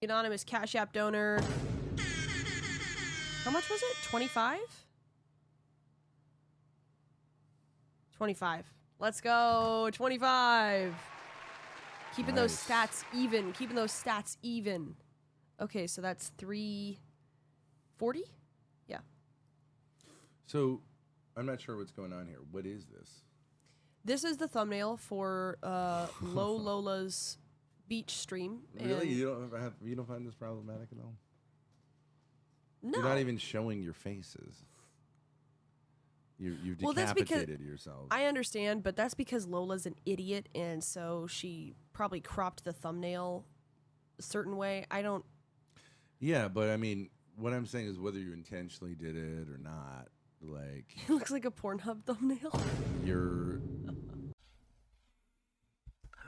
Anonymous Cash App donor. How much was it? 25? 25. Let's go. 25. Keeping those stats even. Keeping those stats even. Okay, so that's 340? Yeah. So, I'm not sure what's going on here. What is this? This is the thumbnail for Low Lola's beach stream. Really? You don't find this problematic at all? No. You're not even showing your faces. You've decapitated yourself. I understand, but that's because Lola's an idiot, and so she probably cropped the thumbnail a certain way. I don't... Yeah, but I mean, what I'm saying is whether you intentionally did it or not, like... It looks like a Pornhub thumbnail. You're...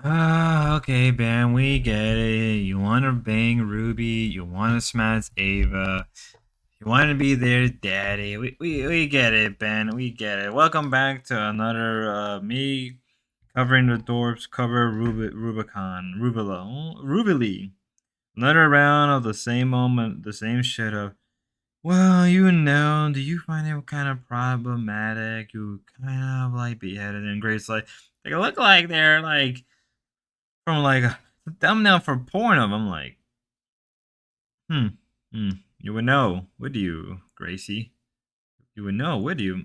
Okay, Ben, we get it. You want to bang Ruby. You want to smash Ava. You want to be their daddy. We get it, Ben. We get it. Welcome back to another me covering the Thorps cover Rubili. Another round of the same moment, the same shit of, well, do you find it kind of problematic? You kind of like beheaded, and Grace like, they look like they're like from like a thumbnail for porn of them. Like, you would know, would you, Gracie? You would know, would you?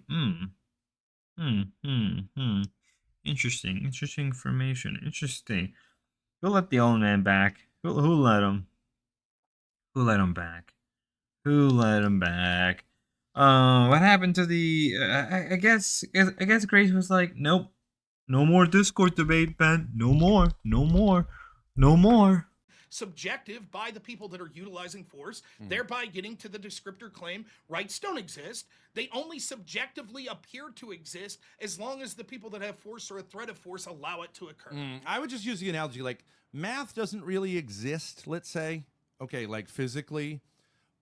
Interesting information. Interesting. Who let the old man back? Who let him? Who let him back? Who let him back? What happened to the? I guess Grace was like, nope, no more Discord debate, Ben. No more. Subjective by the people that are utilizing force, thereby getting to the descriptor claim rights don't exist. They only subjectively appear to exist as long as the people that have force or a threat of force allow it to occur. I would just use the analogy like math doesn't really exist, let's say, okay, like physically,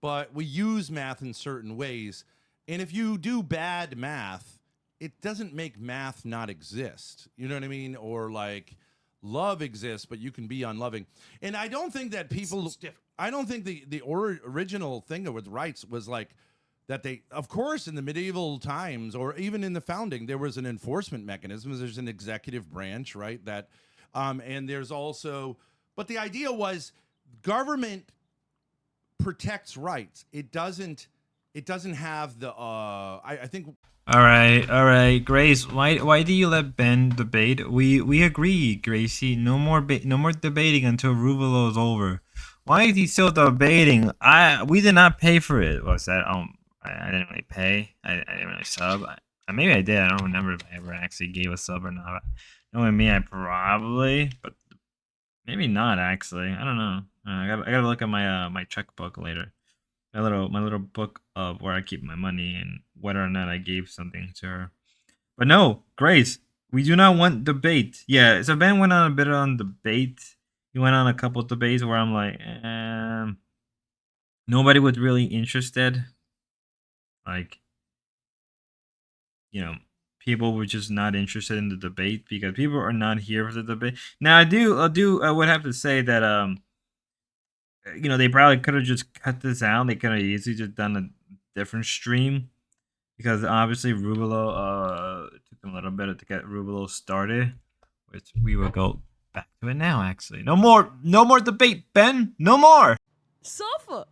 but we use math in certain ways. And if you do bad math, it doesn't make math not exist. You know what I mean? Or like love exists, but you can be unloving. And I don't think that people, I don't think the original thing with rights was like that they, of course, in the medieval times or even in the founding, there was an enforcement mechanism. There's an executive branch, right? That, and there's also, but the idea was government protects rights. It doesn't have the, I think. All right, Grace. Why do you let Ben debate? We agree, Gracie. No more debating until Ruvalo is over. Why is he still debating? We did not pay for it. What's that? I didn't really pay. I didn't really sub. Maybe I did. I don't remember if I ever actually gave a sub or not. Knowing me, I probably, but maybe not actually. I don't know. I gotta look at my checkbook later. My little book of where I keep my money and whether or not I gave something to her. But no, Grace, we do not want debate. Yeah, so Ben went on a bit on debate. He went on a couple of debates where I'm like, nobody was really interested. Like, people were just not interested in the debate because people are not here for the debate. Now I would have to say that they probably could have just cut this out. They could have easily just done a different stream because obviously Rubilo took them a little bit to get Rubilo started, which we will go back to it now. Actually, no more debate, Ben. No more. Sofa.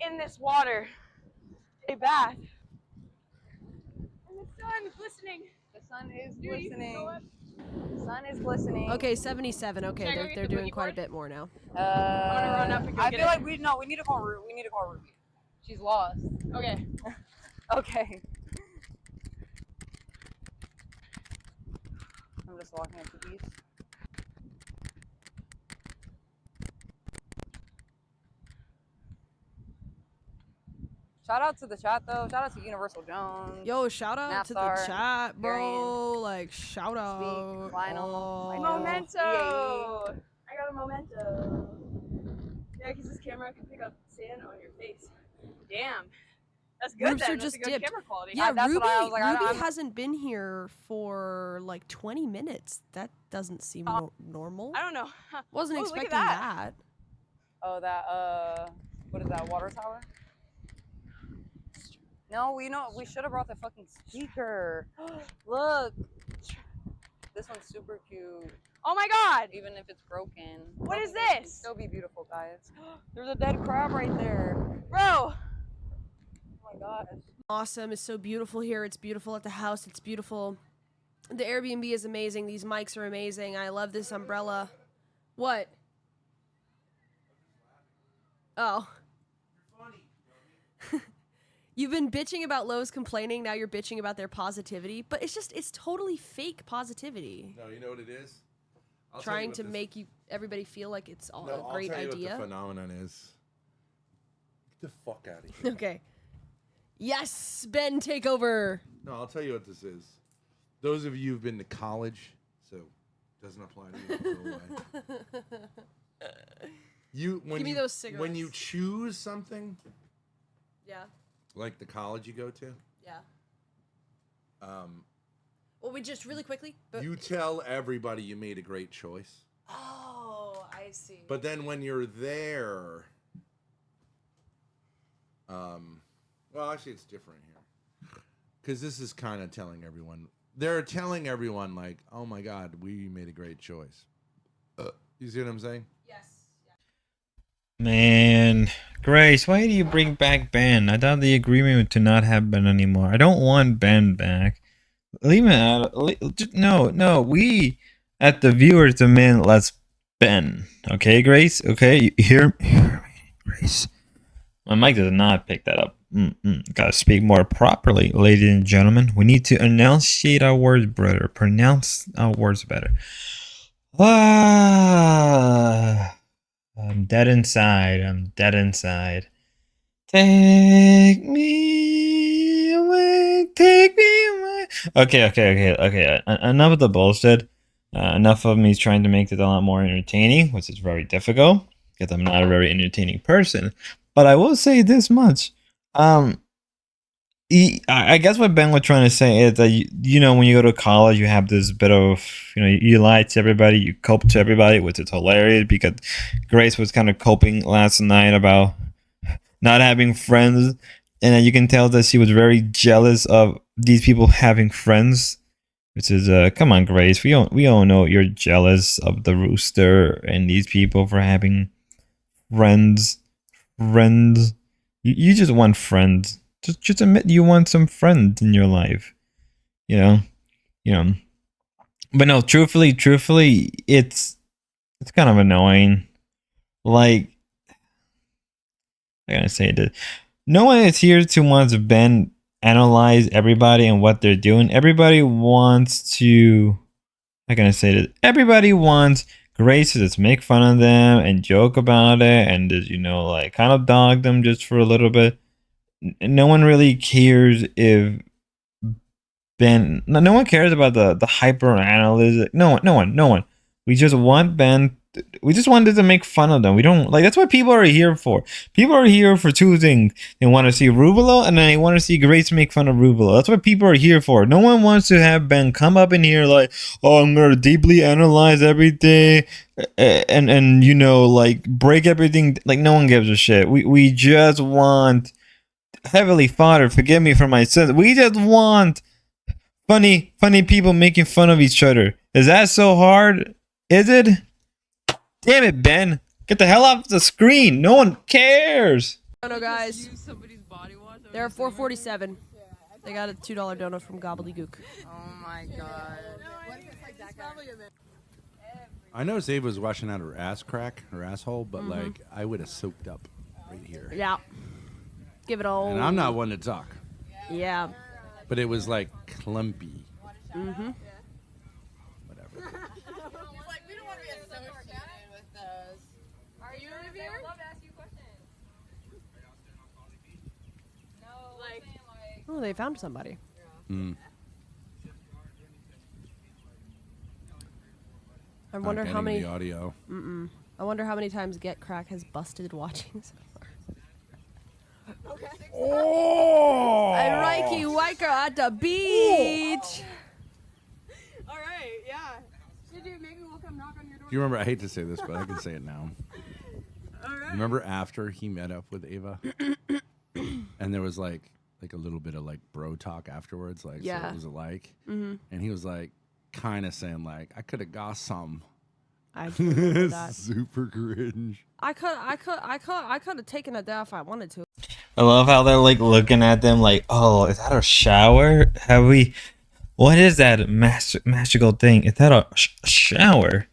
In this water, a bath. And the sun is glistening. The sun is glistening. The sun is glistening. Okay, 77. Okay, they're doing quite a bit more now. I'm gonna run up and go get it. I feel like we need to call Ruby. We need to call Ruby. She's lost. Okay. Okay. I'm just walking up the beach. Shout out to the chat though. Shout out to Universal Jones. Yo, shout out to the chat, bro. Like, shout out. Speak, Lionel. Memento. I got a memento. Yeah, because this camera can pick up sand on your face. Damn. That's good. Rooster then. just That's a good dipped. camera quality. Yeah, that's Ruby, what I was like, Ruby hasn't been here for like 20 minutes. That doesn't seem normal. I don't know. Wasn't Look at expecting that. Oh, that what is that? Water tower? No, we should have brought the fucking speaker. Look, this one's super cute. Oh my god! Even if it's broken. What is It can this? still be beautiful, guys. There's a dead crab right there. Bro! Oh my gosh. Awesome. It's so beautiful here. It's beautiful at the house. It's beautiful. The Airbnb is amazing. These mics are amazing. I love this umbrella. What? Oh. You've been bitching about Lowe's complaining. Now you're bitching about their positivity. But it's totally fake positivity. No, you know what it is? Trying to make everybody feel like it's all a great I'll tell you idea. what the phenomenon is. Get the fuck out of here. Okay. Yes, Ben, take over. No, I'll tell you what this is. Those of you who've been to college, so doesn't apply to you. Go away. Give me those cigarettes. When you choose something, Yeah. like the college you go to, Yeah. Well, we just really quickly. But you tell everybody you made a great choice. Oh, I see. But then when you're there, well, actually, it's different here, because this is kind of telling everyone. They're telling everyone like, "Oh my God, we made a great choice." You see what I'm saying? Yes. Man, Grace, why do you bring back Ben? I thought the agreement was to not have Ben anymore. I don't want Ben back. Leave him out. No. We, at the viewers, demand less Ben. Okay, Grace? Okay, you hear me, Grace? My mic does not pick that up. Gotta speak more properly, ladies and gentlemen. We need to enunciate our words better. Pronounce our words better. I'm dead inside. Take me away. Okay. Enough of the bullshit. Enough of me trying to make it a lot more entertaining, which is very difficult because I'm not a very entertaining person. But I will say this much. I guess what Ben was trying to say is that, when you go to college, you have this bit of, you lie to everybody, you cope to everybody, which is hilarious because Grace was kind of coping last night about not having friends. And you can tell that she was very jealous of these people having friends, which is, come on, Grace. We all know you're jealous of the rooster and these people for having friends. You just want friends. Just admit you want some friends in your life. But no, truthfully, it's kind of annoying. Like, I gotta say this. No one is here to want Ben analyze everybody and what they're doing. Everybody wants to. How can I say this? Everybody wants Grace to just make fun of them and joke about it and just, kind of dog them just for a little bit. No one really cares if Ben. No one cares about the hyper analysis. No one. We just want Ben. We just wanted to make fun of them. We don't like. That's what people are here for. People are here for two things. They want to see Ruvalo and then they want to see Grace make fun of Ruvalo. That's what people are here for. No one wants to have Ben come up in here like, oh, I'm gonna deeply analyze everything and break everything. Like, no one gives a shit. We just want. Heavenly Father, forgive me for my sins. We just want funny people making fun of each other. Is that so hard? Is it? Damn it, Ben. Get the hell off the screen. No one cares. No, guys. They're 447. They got a $2 donut from Gobbledygook. Oh my god. I know Zave was washing out her asshole, but I would have soaked up right here. Yeah. Give it all. And I'm not one to talk. Yeah. But it was like clumpy. Mm-hmm. Whatever. We don't want to be associated with those. Are you a reviewer? I'd love to ask you questions. No, Oh, they found somebody. Mm. I wonder how many. The audio. I wonder how many times Get Crack has busted watching this. Okay. Oh! A Reiki Wiker at the beach. Alright, yeah. Dude, maybe we'll come knock on your door. Do you remember? I hate to say this, but I can say it now. Alright. Remember after he met up with Ava, and there was like a little bit of like bro talk afterwards, like, so what was it like? And he was like, kind of saying like, I could have got some. I do remember that. Super cringe. I could have taken a day if I wanted to. I love how they're like looking at them like, oh, is that a shower? Have we? What is that magical thing? Is that a shower?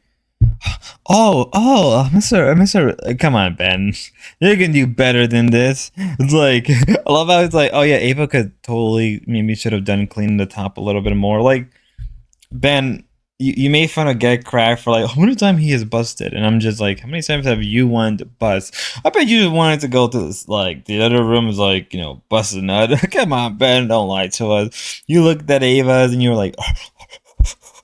Oh, Mister, come on, Ben. You can do better than this. It's like, I love how it's like, oh yeah, Ava could totally, maybe should have done cleaning the top a little bit more. Like, Ben, you made fun of Get Cracked for like, how many times he is busted? And I'm just like, how many times have you wanted to bust? I bet you just wanted to go to this, like, the other room is like, bust a nut. Come on, Ben, don't lie to us. You looked at Ava's and you were like,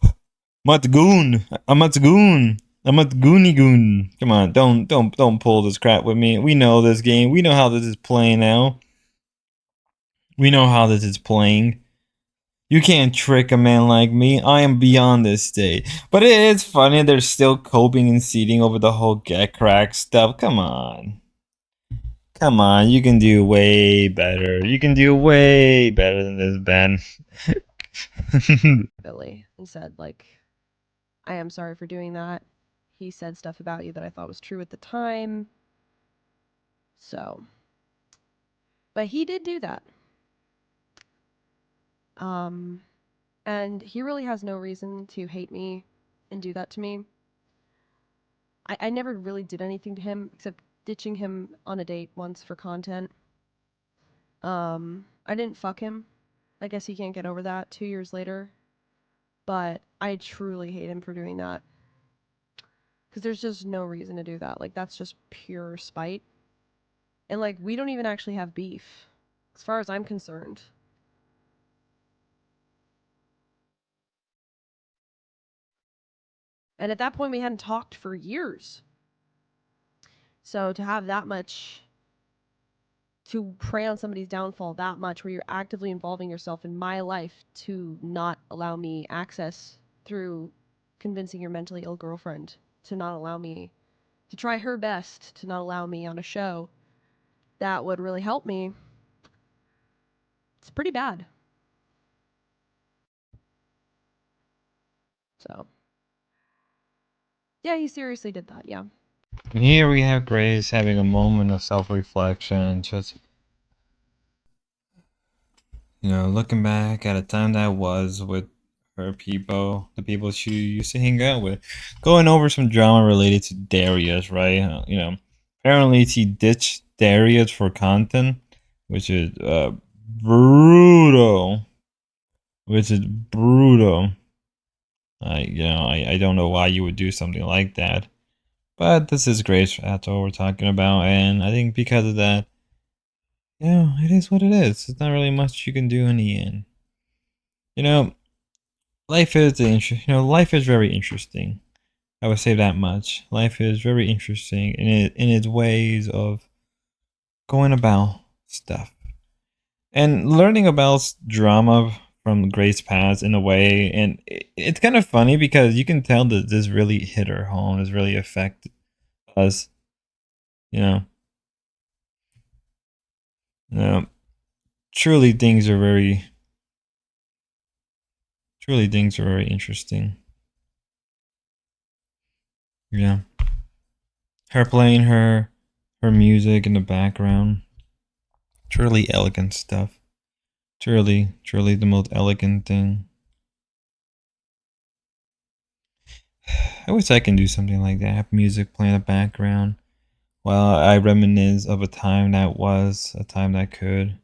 I'm at the goon. I'm at the goon. I'm at the goony goon. Come on, don't pull this crap with me. We know this game. We know how this is playing now. We know how this is playing. You can't trick a man like me. I am beyond this state. But it is funny they're still coping and seeding over the whole Get Cracked stuff. Come on. Come on, you can do way better. You can do way better than this, Ben. Billy and said like, I am sorry for doing that. He said stuff about you that I thought was true at the time. So, but he did do that. And he really has no reason to hate me and do that to me. I never really did anything to him except ditching him on a date once for content. I didn't fuck him. I guess he can't get over that 2 years later. But I truly hate him for doing that. Because there's just no reason to do that. Like, that's just pure spite. And, like, we don't even actually have beef. As far as I'm concerned. And at that point, we hadn't talked for years. So to have that much, to prey on somebody's downfall that much, where you're actively involving yourself in my life to not allow me access through convincing your mentally ill girlfriend to not allow me, to try her best to not allow me on a show that would really help me, it's pretty bad. So, yeah, he seriously did that, yeah. And here we have Grace having a moment of self-reflection, just, looking back at a time that was with her people, the people she used to hang out with, going over some drama related to Darius, right? Apparently she ditched Darius for content, which is brutal. I don't know why you would do something like that. But this is Grace, that's what we're talking about, and I think because of that, it is what it is. There's not really much you can do in the end. Life is life is very interesting. I would say that much. Life is very interesting in its ways of going about stuff. And learning about drama from Grace past in a way, and it's kind of funny because you can tell that this really hit her home, this really affected us, truly things are very interesting. Yeah, her playing her music in the background, truly elegant stuff. Truly the most elegant thing. I wish I can do something like that. Have music playing in the background while I reminisce of a time that was, a time that could.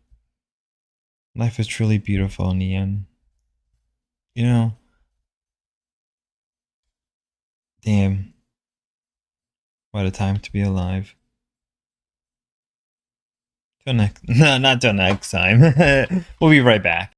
Life is truly beautiful in the end. Damn. What a time to be alive. Till next, no, not till next time. We'll be right back.